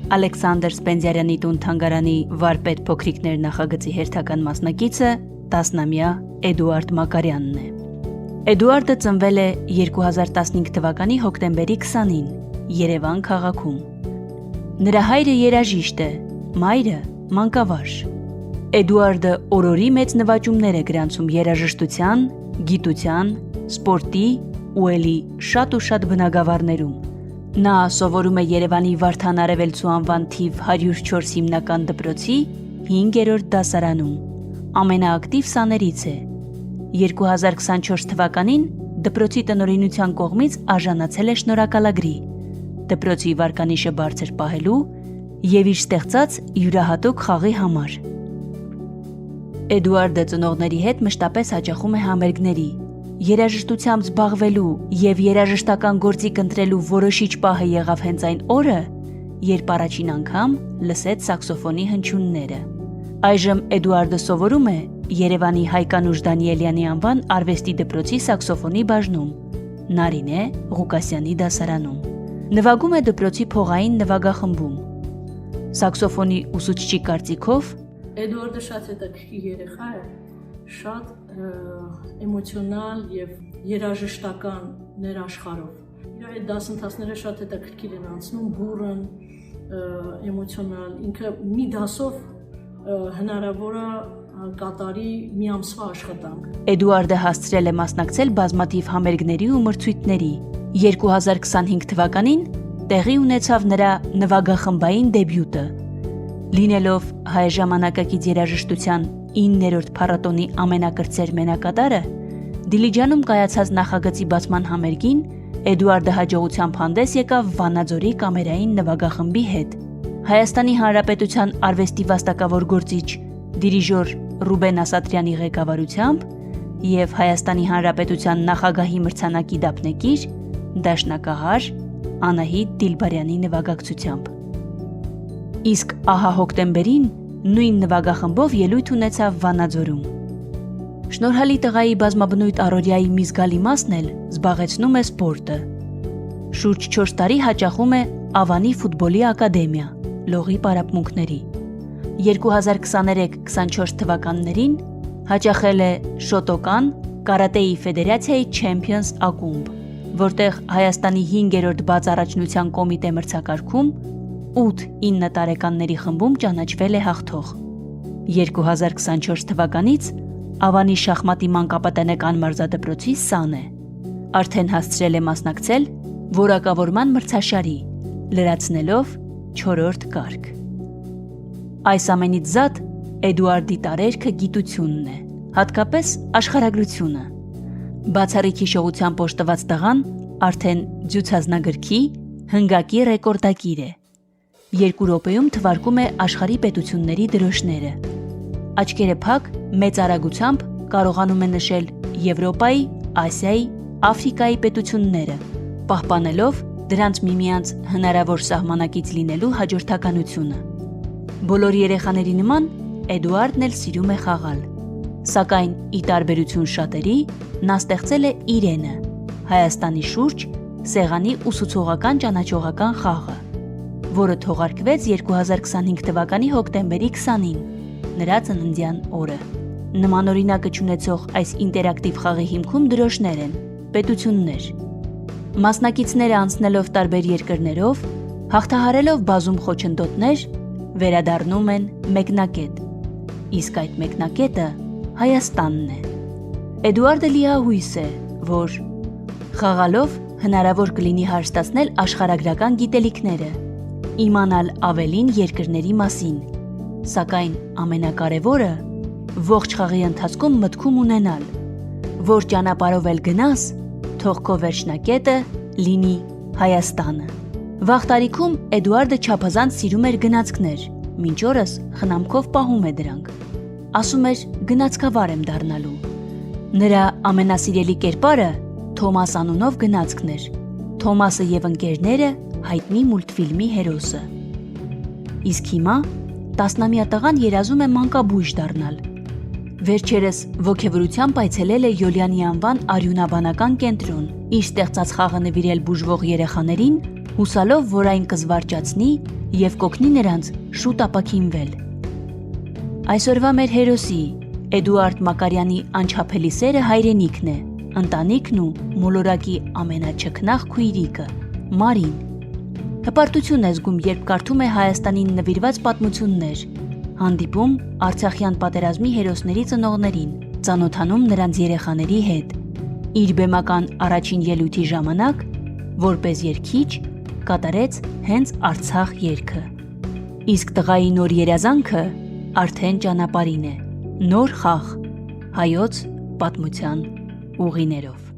Ալեքսանդր Սպենդիարյանի տուն-թանգարանի վարպետ փոքրիկներ նախագծի հերթական մասնակիցը 10-ամյա Էդուարդ Մակարյանն է։ Էդուարդը ծնվել է 2015 թվականի հոկտեմբերի 20-ին Երևան քաղաքում։ Նրա հայրը երաժիշտ է, մայրը մանկավարժ։ Էդուարդը օրորի մեծ նվաճումներ է գրանցում երաժշտության, գիտության, սպորտի ու էլի շատ բնագավառներում։ Նա սովորում է Երևանի Վարդան Արևելցու անվան թիվ 104 հիմնական դպրոցի 5-րդ դասարանում։ Ամենաակտիվ սաներից է։ 2024 թվականին դպրոցի տնօրինության կողմից արժանացել է շնորհակալագրի, դպրոցի վարկանիշը բարձր պահելու և իր ստեղծած յուրահատուկ խաղի համար։ Էդուարդը ծնողների հետ մշտապես հաճախում է համերգների։ Երաժշտությամբ զբաղվելու և երաժշտական գործիք ընտրելու որոշիչ պահը եղավ հենց այն օրը, երբ առաջին անգամ լսեց սաքսոֆոնի հնչյունները։ Այժմ Էդուարդը սովորում է Երևանի Հայկանուշ Դանիելյանի անվան արվեստի դպրոցի սաքսոֆոնի բաժնում, Նարինե Ղուկասյանի դասարանում։ Նվագում է դպրոցի փողային նվագախմբում։ Սաքսոֆոնի ուսուցչի կարծիքով Էդուարդը շատ հետաքրքիր երեխա է, շատ էմոցիոնալ և երաժշտական ներաշխարհով։ Իր այդ դասընթացները շատ հետաքրքիր են անցնում, բուռն, էմոցիոնալ, ինքը մի դասով հնարավոր է կատարի մի ամսվա աշխատանք։ Էդուարդը հասցրել է մասնակցել բազմաթիվ համերգների ու մրցույթների։ 2025 թվականին տեղի ունեցավ նրա նվագախմբային դեբյուտը։ Լինելով հայ ժամանակակից երաժշտության 9-րդ փառատոնի ամենակրտսեր մենակատարը, Դիլիջանում կայացած նախագծի բացման համերգին Էդուարդը հաջողությամբ հանդես եկավ Վանաձորի կամերային նվագախմբի հետ։ Հայաստանի Հանրապետության արվեստի վաստակավոր գործիչ դիրիժոր Ռուբեն Ասատրյանի ղեկավարությամբ և Հայաստանի Հանրապետության նախագահի մրցանակի դափնեկիր դաշնակահար Անահիտ Դիլբարյանի նվագակցությամբ։ Իսկ ահա հոկտեմբերին նույն նվագախմբով ելույթ ունեցավ Վանաձորում։ Շնորհալի տղայի բազմաբնույթ առօրյայի մի զգալի մասն էլ զբաղեցնում է սպորտը։ Շուրջ 4 տարի հաճախում է Ավանի ֆուտբոլի ակադեմիա, լողի պարապմունքների։ 2023-24 թվականներին հաճախել է Շոտոկան կարատեի ֆեդերացիայի Champions ակումբ, որտեղ Հայաստանի 5-րդ բաց առաջնության կոմիտե մրցակարգում 8-9 տարեկանների խմբում ճանաչվել է հաղթող։ 2024 թվականից Ավանի շախմատի մանկապատանեկան մարզադպրոցի սան է։ Արդեն հասցրել է մասնակցել որակավորման մրցաշարի, լրացնելով 4-րդ կարգ։ Այս ամենից զատ Էդուարդի տարերքը գիտությունն է, հատկապես աշխարհագրությունը։ Բացառիկ հիշողությամբ օժտված տղան արդեն ձյուծազնագրքի հնգակի ռեկորդակիր է։ 2 րոպեում թվարկում է աշխարհի պետությունների դրոշները։ Աչքերը փակ, մեծ արագությամբ կարողանում է նշել Եվրոպայի, Ասիայի, Աֆրիկայի պետությունները, պահպանելով դրանց միմյանց հնարավոր սահմանակից լինելու հաջորդականությունը։ Բոլոր երեխաների նման Էդուարդն էլ սիրում է խաղալ, սակայն ի տարբերություն շատերի նա ստեղծել է իրենը՝ Հայաստանի շուրջ սեղանի ուսուցողական ճանաչողական խաղը, որը թողարկվեց 2025 թվականի հոկտեմբերի 20-ին, նրա ծննդյան օրը։ Նմանօրինակը չունեցող այս ինտերակտիվ խաղի հիմքում դրոշներ են, պետություններ։ Մասնակիցները անցնելով տարբեր երկրներով, հաղթահարելով բազում խոչընդոտներ, վերադառնում են մեկնակետ։ Իսկ այդ մեկնակետը Հայաստանն է։ Էդուարդը լիահույս է, որ խաղալով հնարավոր կլինի հարստացնել աշխարհագրական գիտելիքները, իմանալ ավելին երկրների մասին, սակայն ամենակարևորը ողջ խաղի ընթացքում մտքում ունենալ, որ ճանապարհով էլ գնաս, թող քո վերջնակետը լինի Հայաստանը։ Վաղ տարիքում Էդուարդը չափազանց սիրում էր գնացքներ, մինչ օրս խնամքով պահում է դրանք։ Ասում էր գնացքավար եմ դառնալու։ Նրա ամենասիրելի կերպարը Թոմաս անունով գնացքն էր։ Թոմասը և ընկերները հայտնի մուլտֆիլմի հերոսը։ Իսկ հիմա 10-ամյա տղան երազում է մանկաբույժ դառնալ։ Վերջերս ոգևորությամբ այցելել է Յոլյանի անվան արյունաբանական կենտրոն, իր ստեղծած խաղը նվիրել բուժվող երեխաներին, հուսալով, որ այն կզվարճացնի եւ կօգնի նրանց շուտ ապաքինվել։ Այսօրվա մեր հերոսի Էդուարդ Մակարյանի անչափելի սերը հայրենիքն է, ընտանիքն ու մոլորակի ամենաչքնաղ քույրիկը՝ Մարին։ Հպարտություն է զգում, երբ կարդում է Հայաստանին նվիրված պատմություններ, հանդիպում Արցախյան պատերազմի հերոսների ծնողներին, ծանոթանում նրանց երեխաների հետ։ Իր բեմական առաջին ելույթի ժամանակ, որպես երգիչ, կատարեց հենց Արցախ երգը։ Իսկ տղայի նոր երազանքը արդեն ճանապարհին է, նոր խաղ հայոց պատմության ուղիներով։